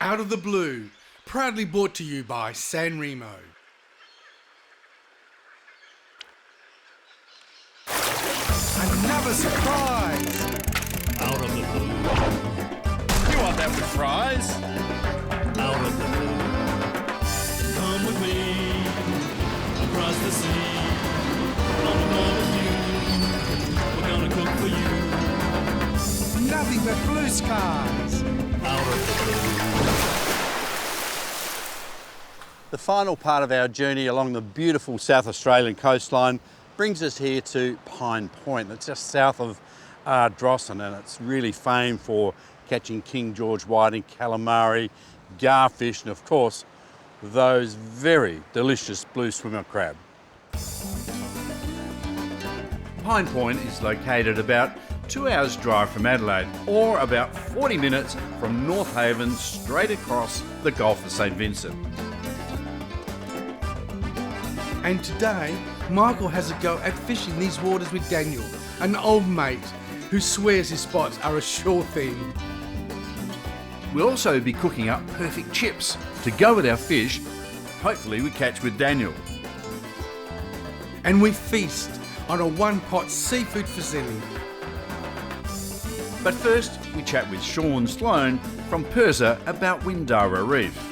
Out of the Blue, proudly brought to you by San Remo. Another surprise! Out of the blue. You want that with fries? Out of the blue. Come with me across the sea. On a barbecue, we're gonna cook for you. Nothing but blue skies! Out of the blue. The final part of our journey along the beautiful South Australian coastline brings us here to Pine Point. It's just south of Ardrossan, and it's really famed for catching King George whiting, calamari, garfish, and of course, those very delicious blue swimmer crab. Pine Point is located about 2 hours drive from Adelaide, or about 40 minutes from North Haven, straight across the Gulf of St Vincent. And today, Michael has a go at fishing these waters with Daniel, an old mate who swears his spots are a sure thing. We'll also be cooking up perfect chips to go with our fish. Hopefully we catch with Daniel. And we feast on a one-pot seafood fusilli. But first, we chat with Sean Sloan from Persa about Windara Reef.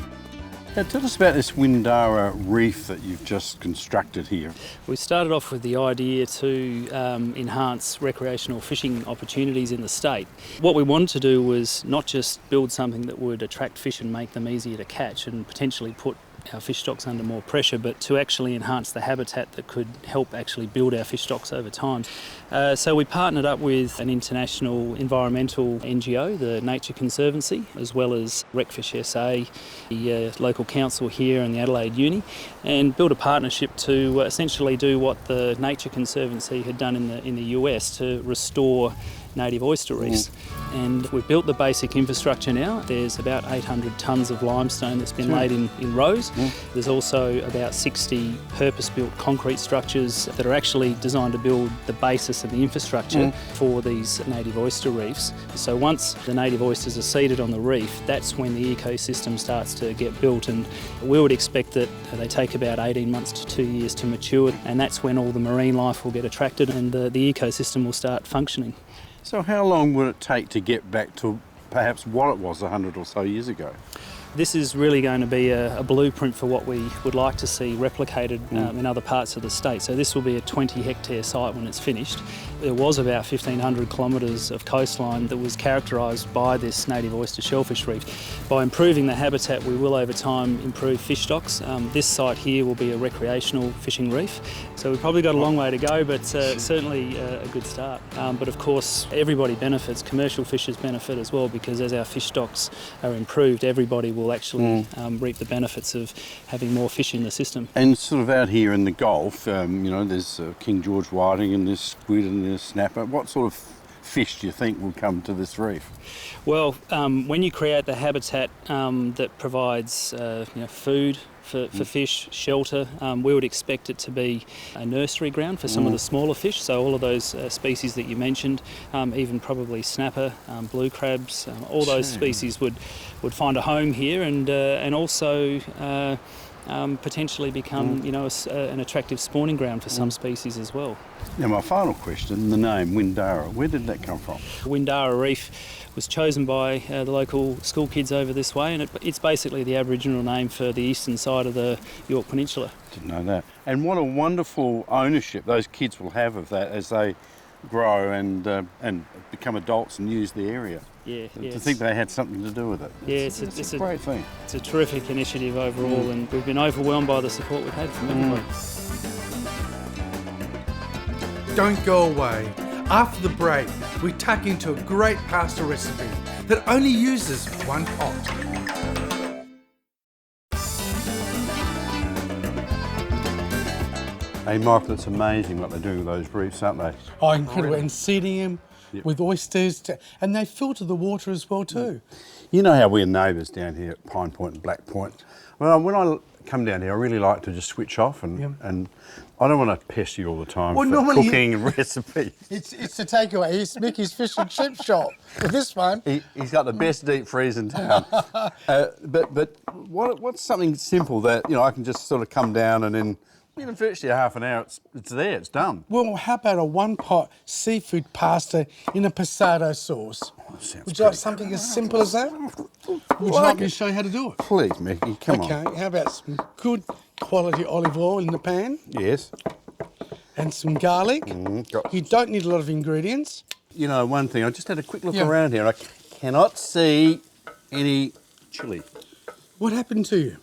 Now, tell us about this Windara Reef that you've just constructed here. We started off with the idea to enhance recreational fishing opportunities in the state. What we wanted to do was not just build something that would attract fish and make them easier to catch and potentially put our fish stocks under more pressure, but to actually enhance the habitat that could help actually build our fish stocks over time. So we partnered up with an international environmental NGO, the Nature Conservancy, as well as Recfish SA, the local council here and the Adelaide Uni, and built a partnership to essentially do what the Nature Conservancy had done in the US to restore native oyster reefs. And we've built the basic infrastructure now. There's about 800 tonnes of limestone that's been laid in rows. There's also about 60 purpose-built concrete structures that are actually designed to build the basis of the infrastructure for these native oyster reefs. So once the native oysters are seeded on the reef, that's when the ecosystem starts to get built, and we would expect that they take about 18 months to 2 years to mature, and that's when all the marine life will get attracted and the ecosystem will start functioning. So how long would it take to get back to perhaps what it was 100 or so years ago? This is really going to be a blueprint for what we would like to see replicated in other parts of the state. So this will be a 20-hectare site when it's finished. There was about 1,500 kilometres of coastline that was characterised by this native oyster shellfish reef. By improving the habitat, we will over time improve fish stocks. This site here will be a recreational fishing reef. So we've probably got a long way to go, but certainly a good start. But of course, everybody benefits. Commercial fishers benefit as well, because as our fish stocks are improved, everybody will actually reap the benefits of having more fish in the system. And sort of out here in the Gulf, there's King George whiting and there's squid and there's snapper. What sort of fish do you think will come to this reef? Well, when you create the habitat that provides food for fish, shelter, we would expect it to be a nursery ground for some of the smaller fish. So all of those species that you mentioned, even probably snapper, blue crabs, all those species would find a home here, and also potentially become an attractive spawning ground for some species as well. Now my final question, the name Windara, where did that come from? Windara Reef was chosen by the local school kids over this way, and it's basically the Aboriginal name for the eastern side of the Yorke Peninsula. Didn't know that. And what a wonderful ownership those kids will have of that as they grow and become adults and use the area. Yeah, to think they had something to do with it. It's a great thing. It's a terrific initiative overall, and we've been overwhelmed by the support we've had from everybody. Don't go away. After the break, we tuck into a great pasta recipe that only uses one pot. Hey Michael, it's amazing what they're doing with those reefs, aren't they? Oh, incredible. And seeding them with oysters, and they filter the water as well too. You know how we're neighbours down here at Pine Point and Black Point. Well, when I come down here, I really like to just switch off and I don't want to pest you all the time Well, for normally cooking and recipes. It's the takeaway. It's Mickey's fish and chip shop. With this one, He's got the best deep freeze in town. But what's something simple that I can just sort of come down and in virtually half an hour it's there, it's done. well, how about a one-pot seafood pasta in a passata sauce? Sounds Would you like pretty something as simple as that? Would you like like me it. to show you how to do it? Please, Mickey, come on. Okay, how about some good quality olive oil in the pan Yes. and some garlic? Got- You don't need a lot of ingredients. One thing, I just had a quick look Yeah. around here. I cannot see any chilli. What happened to you?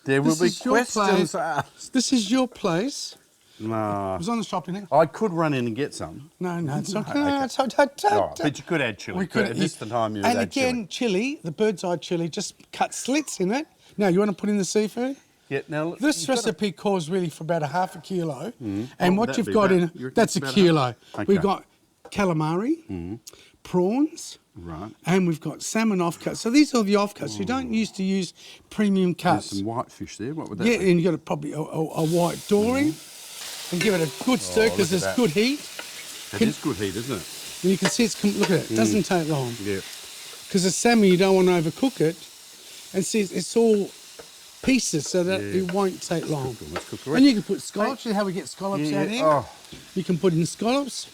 There will This be is your questions place. asked. This is your place. No. It was on the shopping there. I could run in and get some. No, it's okay. okay. No, it's okay. All right, but you could add chilli. We could. At this the time you would and add again, chili, the bird's eye chili, just cut slits in it. Now, you want to put in the seafood? Yeah, now look, This you've got recipe calls really for about a half a kilo. And What what would you've that be, got about- in, you reckon that's a it's about kilo. half? Okay. We've got calamari, prawns, Right. and we've got salmon offcuts. So these are the offcuts. You don't used to use premium There's cuts. some whitefish there. What would that Yeah, be? and you've got probably a white dory. And give it a good stir because look there's at that. good heat. It is good heat, isn't it? And you can see look at it, it doesn't take long. Yeah. Because the salmon, you don't want to overcook it. And see, it's all pieces so that it won't take long. Let's cook And you can put scallops. You know how we get scallops out here? Oh, You can put in scallops.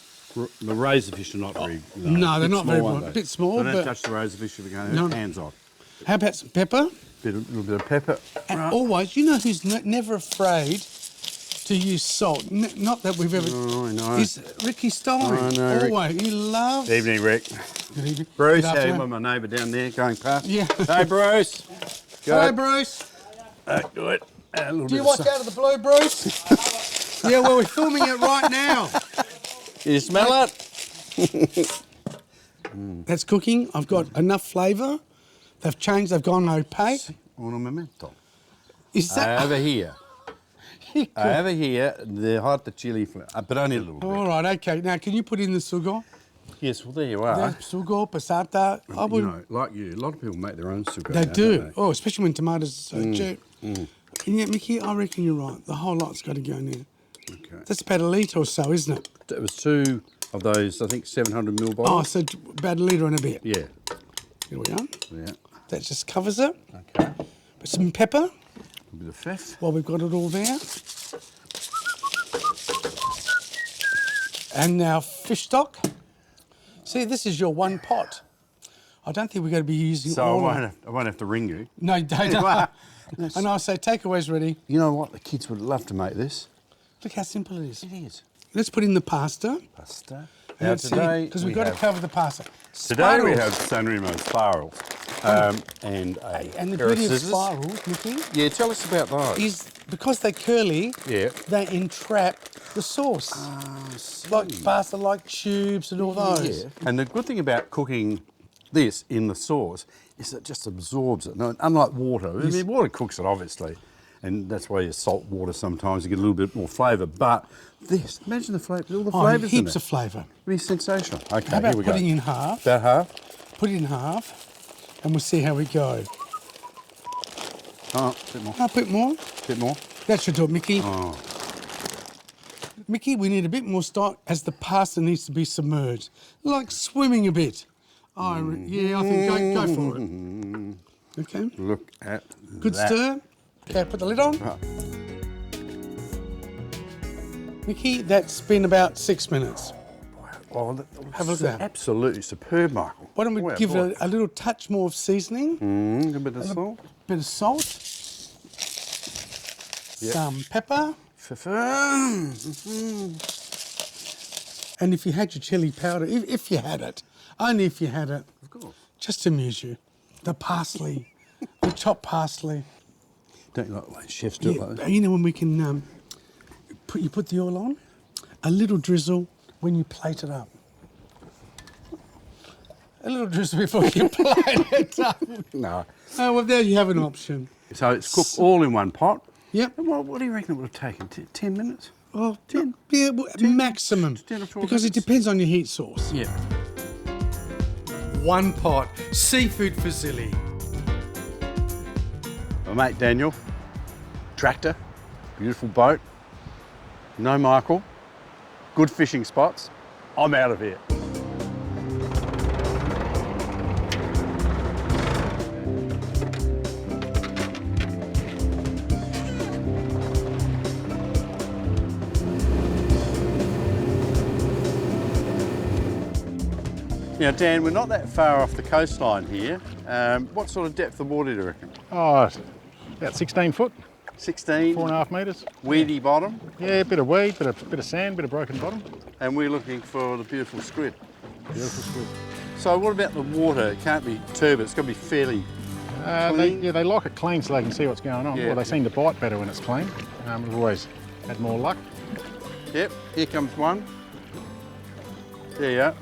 the razor fish are not very. No, they're bit not very small, small, aren't a they? bit small, So don't but- touch the razor fish if you're going No. hands off. How about some pepper? Little bit of pepper. And Right. always, you know who's never afraid to use salt? Not that we've ever. Oh, I know. Is Ricky Stein. I know, Rick. Always. He loves. Evening, Rick. Good evening. Bruce, Good hey, afternoon. my neighbour down there going past. Yeah. Hey, Bruce. Hi, Good. Bruce. Good. A little Do you bit watch of out of the blue, Bruce? Yeah, well, we're filming it right now. You smell it? That's cooking. I've got enough flavour. They've changed. They've gone opaque. Un momento. Is that? Over here. Over here, the hot the chili flavour, but only a little bit. All right. Okay. Now, can you put in the sugar? Yes, well, there you are. The sugar, passata. I would. Like you, a lot of people make their own sugar. They now, do. don't Oh, especially when tomatoes are so cheap. And yeah, Mickey, I reckon you're right. The whole lot's got to go in there. Okay. That's about a litre or so, isn't it? It was 2 of those, I think, 700ml Oh, bottles. so about a litre and a bit. Yeah. Here we are. Yeah. That just covers it. Okay. Put some pepper A bit of pfeff. while we've got it all there. And now fish stock. See, this is your one pot. I don't think we're going to be using So all I of it. won't have to ring you. No, don't. And I'll say takeaway's ready. You know what? The kids would love to make this. Look how simple it is. It is. Let's put in the pasta. Pasta. Now Let's see, today, because we've got to cover the pasta. Today we Spirals. have San Remo spirals and a And the pair of beauty of scissors. spirals, Mickey, Yeah, tell us about those. is because they're curly, Yeah. they entrap the sauce. Like pasta, like tubes and all those. Yeah. And the good thing about cooking this in the sauce is it just absorbs it. No, unlike water. I mean, water cooks it, obviously. And that's why you salt water sometimes, you get a little bit more flavour. But this, imagine the flavour, all the Oh, flavours in heaps it. of flavour. It'd be sensational. Okay, How about here we go. putting in half? About half. Put it in half, and we'll see how we go. Oh, a bit more. A bit more. Bit more. That should do it, Mickey. Oh. Mickey, we need a bit more stock as the pasta needs to be submerged. Like swimming a bit. Yeah, I think go for it. Okay. Look at Good that. stir. Okay, put the lid on. Right. Mickey, that's been about 6 minutes. Oh, that, Have a look at that. Absolutely superb, Michael. Why don't we Wow, give boy. it a little touch more of seasoning? A bit of salt. Bit of salt. Some pepper. And if you had your chili powder, if you had it, only if you had it, Of course. just to amuse you, the parsley, the chopped parsley. Don't you like chefs do it like Yeah, that? you know when we can put the oil on, a little drizzle when you plate it up. A little drizzle before you plate it up. No. Oh, well, there you have an option. So it's cooked all in one pot. Yep. And what do you reckon it would have taken? 10 minutes? Oh, yeah, well, maximum. 10 or 12 Because it minutes. depends on your heat source. Yeah. One pot, seafood fusilli. My mate Daniel, tractor, beautiful boat, no Michael, good fishing spots. I'm out of here. Now, Dan, we're not that far off the coastline here. What sort of depth of water do you reckon? Oh, it's about 16 foot, 16, 4.5 metres. weedy bottom, Yeah, a bit of weed, bit of sand, bit of broken bottom. and we're looking for the beautiful squid. Beautiful squid. So what about the water? It can't be turbid, it's got to be fairly clean. They like it clean so they can see what's going on. Yeah, Well, they yeah. seem to bite better when it's clean. We've always had more luck. Yep, here comes one. There you are.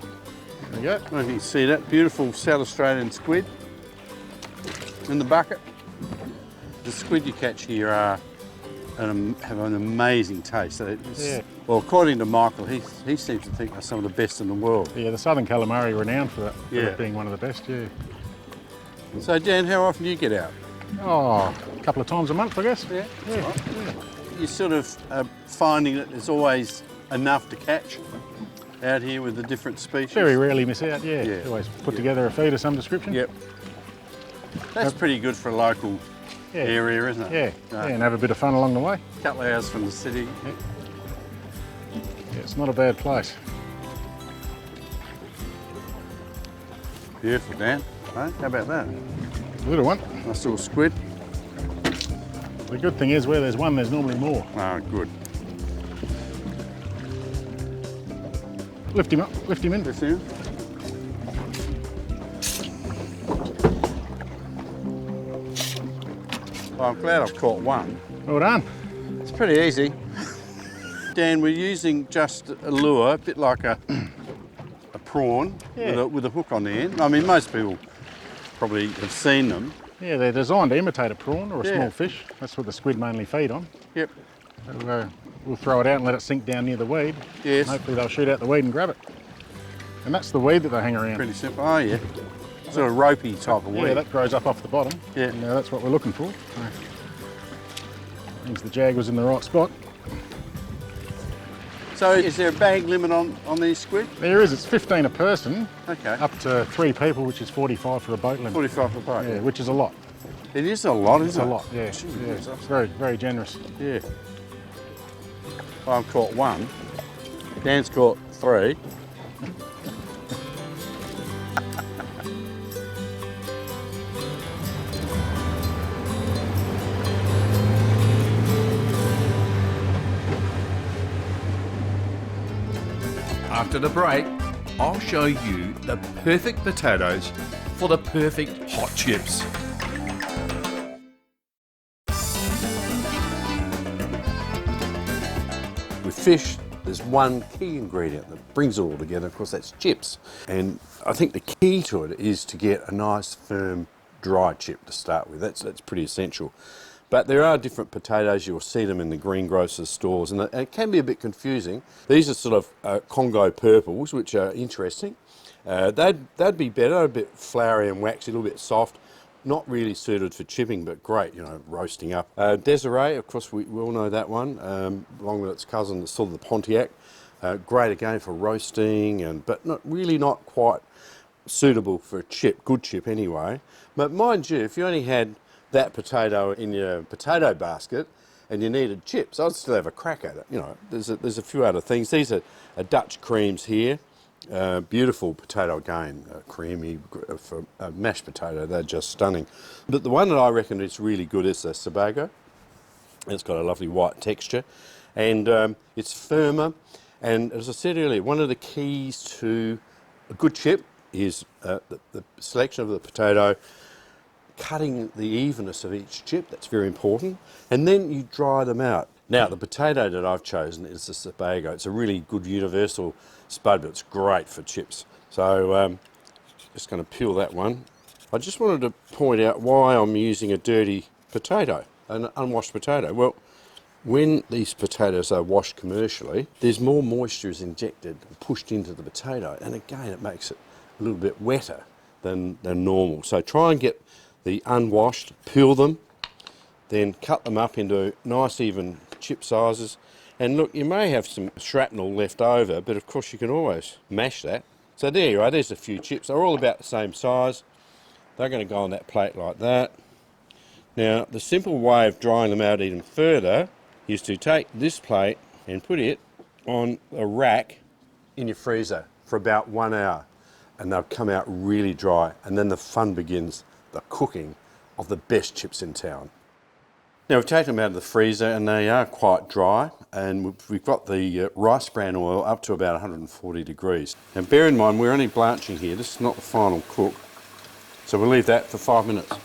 There you go. I don't know if you can see that. Beautiful South Australian squid in the bucket. The squid you catch here have an amazing taste. Yeah. Well, according to Michael, he seems to think they're some of the best in the world. Yeah, the southern calamari are renowned for that, Yeah. it being one of the best, yeah. So, Dan, how often do you get out? Oh, a couple of times a month, I guess. Yeah, Yeah. You're sort of finding that there's always enough to catch out here with the different species? Very rarely miss out, yeah. Yeah. Always put together a feed of some description. Yep. That's pretty good for a local Yeah. area, isn't it? Yeah. No. Yeah, and have a bit of fun along the way. Couple of hours from the city. Yeah, it's not a bad place. Beautiful, Dan. Hey, how about that? A little one. Nice little squid. The good thing is where there's one, there's normally more. Oh, good. Lift him up, lift him in. This here. Well, I'm glad I've caught one. Well done. It's pretty easy. Dan, we're using just a lure, a bit like a prawn Yeah. with a hook on the end. I mean, most people probably have seen them. Yeah, they're designed to imitate a prawn or a Yeah. small fish. That's what the squid mainly feed on. Yep. So, we'll throw it out and let it sink down near the weed. Yes. And hopefully they'll shoot out the weed and grab it. And that's the weed that they hang around. Pretty simple. Oh, yeah. Sort of ropey type of Yeah, weed. that grows up off the bottom. Yeah. And that's what we're looking for. So, means the jag was in the right spot. So is there a bag limit on these squid? There is, it's 15 a person, Okay. up to 3 people, which is 45 for a boat limit. 45 for a boat. Yeah, which is a lot. It is a lot, It's isn't a it? lot, yeah. Gee, Yeah, whiz, it's very, very generous. Yeah. Well, I've caught one. Dan's caught 3. After the break, I'll show you the perfect potatoes for the perfect hot chips. With fish, there's one key ingredient that brings it all together. Of course, that's chips. And I think the key to it is to get a nice, firm, dry chip to start with. That's pretty essential. But there are different potatoes. You'll see them in the greengrocers stores, and it can be a bit confusing. These are sort of Congo purples, which are interesting. They'd be better, a bit floury and waxy, a little bit soft. Not really suited for chipping, but great, you know, roasting up. Desiree, of course, we all know that one, along with its cousin, sort of the Pontiac. Great again for roasting, but not quite suitable for a chip, good chip anyway. But mind you, if you only had that potato in your potato basket and you needed chips, I'd still have a crack at it. You know, there's a few other things. These are Dutch creams here. Beautiful potato again, creamy for a mashed potato. They're just stunning. But the one that I reckon is really good is the Sebago. It's got a lovely white texture, and it's firmer. And as I said earlier, one of the keys to a good chip is the selection of the potato, cutting the evenness of each chip. That's very important. And then you dry them out. Now, the potato that I've chosen is the Sebago. It's a really good universal spud, but it's great for chips. So, just going to peel that one. I just wanted to point out why I'm using a dirty potato, an unwashed potato. Well, when these potatoes are washed commercially, there's more moisture is injected and pushed into the potato, and again, it makes it a little bit wetter than normal. So try and get the unwashed, peel them, then cut them up into nice even chip sizes. And look, you may have some shrapnel left over, but of course you can always mash that. So there you are, there's a few chips. They're all about the same size. They're going to go on that plate like that. Now, the simple way of drying them out even further is to take this plate and put it on a rack in your freezer for about 1 hour. And they'll come out really dry. And then the fun begins, the cooking of the best chips in town. Now, we've taken them out of the freezer and they are quite dry, and we've got the rice bran oil up to about 140 degrees. Now, bear in mind, we're only blanching here. This is not the final cook, so we'll leave that for 5 minutes.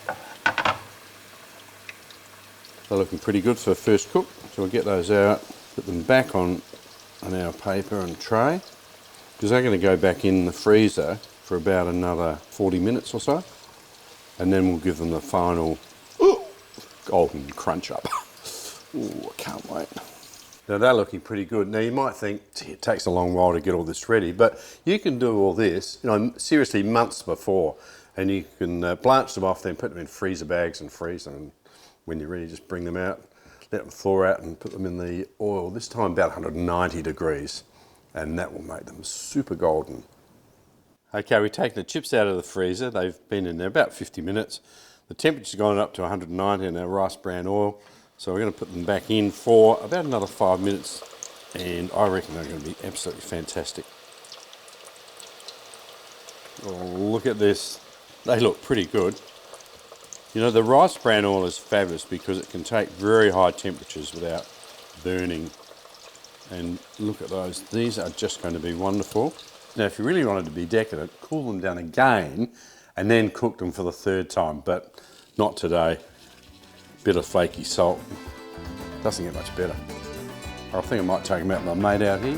They're looking pretty good for a first cook, so we'll get those out, put them back on our paper and tray, because they're going to go back in the freezer for about another 40 minutes or so, and then we'll give them the final golden crunch up. Ooh, I can't wait. Now they're looking pretty good. Now you might think, it takes a long while to get all this ready, but you can do all this, you know, seriously months before, and you can blanch them off, then put them in freezer bags and freeze them. And when you're ready, just bring them out, let them thaw out and put them in the oil, this time about 190 degrees, and that will make them super golden. Okay, we've taken the chips out of the freezer. They've been in there about 50 minutes. The temperature's gone up to 190 in our rice bran oil, so we're going to put them back in for about another 5 minutes, and I reckon they're going to be absolutely fantastic. Oh, look at this. They look pretty good. You know, the rice bran oil is fabulous because it can take very high temperatures without burning. And look at those. These are just going to be wonderful. Now, if you really wanted to be decadent, cool them down again and then cook them for the third time, but not today. Bit of flaky salt. Doesn't get much better. I think I might take them out with my mate out here.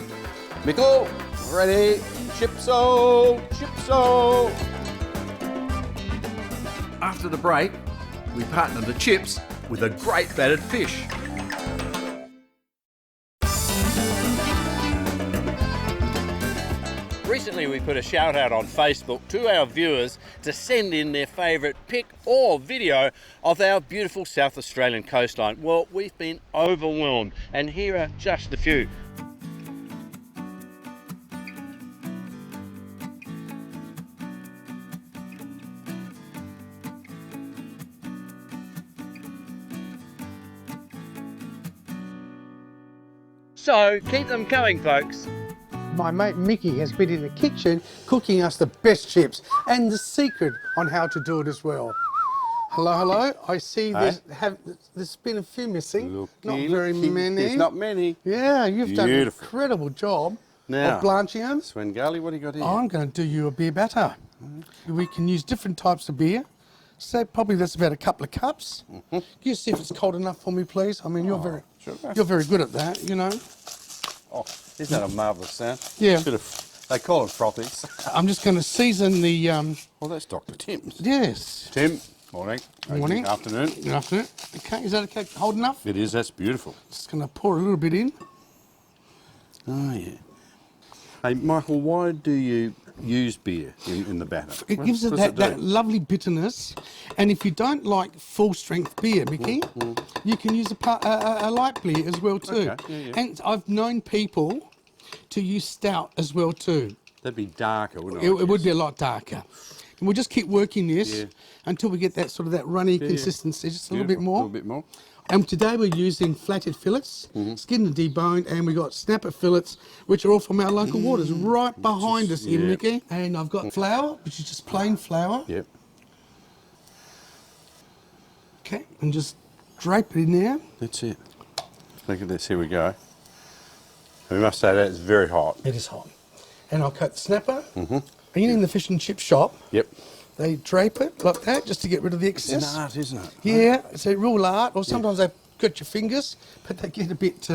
Michael, ready? Chipso, chipso. After the break, we partner the chips with a great battered fish. Recently we put a shout out on Facebook to our viewers to send in their favourite pic or video of our beautiful South Australian coastline. Well, we've been overwhelmed, and here are just a few. So keep them coming, folks. My mate Mickey has been in the kitchen cooking us the best chips and the secret on how to do it as well. Hello, hello. I see there's been a few missing. Not very many. There's not many. Yeah, you've done an incredible job of blanching them. Svengali, what do you got here? I'm going to do you a beer batter. We can use different types of beer. So probably that's about a couple of cups. Can you see if it's cold enough for me, please? I mean, you're very good at that, you know. Oh, isn't that a marvellous sound? Yeah. They call them frothies. I'm just going to season the... Well, that's Dr. Tim's. Yes. Tim, morning. Morning. Good afternoon. Good afternoon. Okay, is that okay? Hold enough? It is, that's beautiful. Just going to pour a little bit in. Oh, yeah. Hey, Michael, why do you use beer in the batter? It gives it that lovely bitterness. And if you don't like full-strength beer, Mickey, you can use a light beer as well too. Okay, yeah. And I've known people to use stout as well too. That'd be darker, wouldn't it? It would be a lot darker. And we'll just keep working this until we get that sort of that runny consistency, just a little bit more. A little bit more. And today we're using flathead fillets, skinned and deboned, and we got snapper fillets, which are all from our local waters, right behind us here, Mickey. And I've got flour, which is just plain flour. Yep. Okay, and just drape it in there. That's it. Look at this, here we go. We must say that it's very hot. It is hot. And I'll cut the snapper. And you know in the fish and chip shop, they drape it like that just to get rid of the excess. It's an art, isn't it? Yeah, it's a real art. Or sometimes they cut your fingers, but they get a bit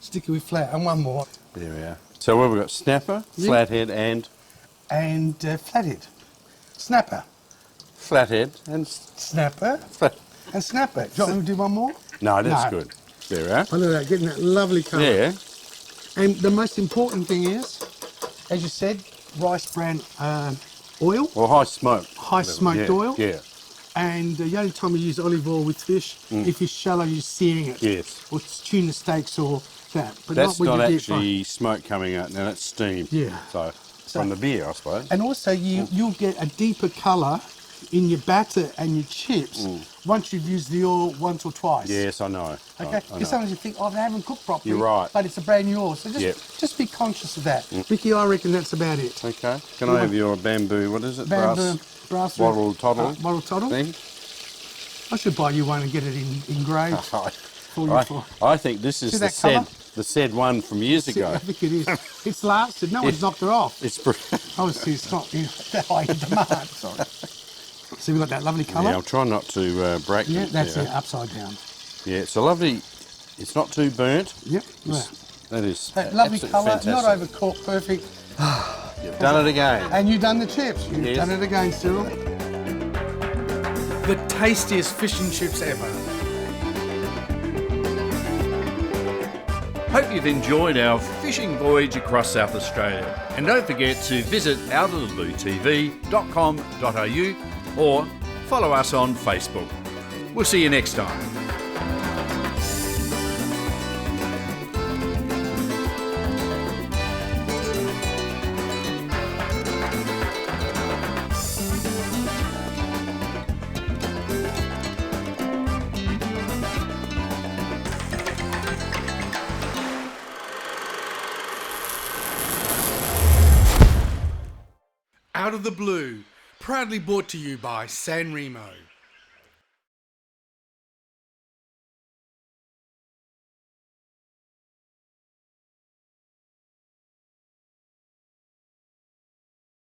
sticky with flour. And one more. There we are. So what have we got? Snapper, flathead, and flathead. Snapper. Flathead and snapper. And snapper. Do you want me to do one more? No, that's good. There we are. Oh, look at that, getting that lovely colour. Yeah. And the most important thing is, as you said, rice bran oil. Or high smoke. High smoked oil. Yeah. And the only time we use olive oil with fish, if it's shallow, you're searing it. Yes. Or tuna steaks or that. But That's when not you deep actually smoke coming out, now that's steam. Yeah. So from the beer, I suppose. And also you'll get a deeper colour in your batter and your chips once you've used the oil once or twice. Yes, I know. Okay, I know. because sometimes you think, oh, they haven't cooked properly. You're right. But it's a brand new oil. So just be conscious of that. Mickey, I reckon that's about it. Okay. Can I have your bamboo, what is it? Bamboo, brass wattle toddle. wattle toddle. Thing? I should buy you one and get it engraved for you. I think this is See the that colour? said one from years ago. I think it is. It's lasted. No one's knocked it off. It's Obviously, it's not that high in demand. Sorry. See, we've got that lovely colour. Yeah, I'll try not to break Yeah, it. that's there. it, upside down. Yeah, it's a lovely, it's not too burnt. Yep. That is That lovely absolutely colour, fantastic. not overcooked, perfect. You've done it again. And you've done the chips. You've Yes. done it again, Cyril. The tastiest fish and chips ever. Hope you've enjoyed our fishing voyage across South Australia. And don't forget to visit outofthebluetv.com.au or follow us on Facebook. We'll see you next time. Out of the Blue, proudly brought to you by San Remo.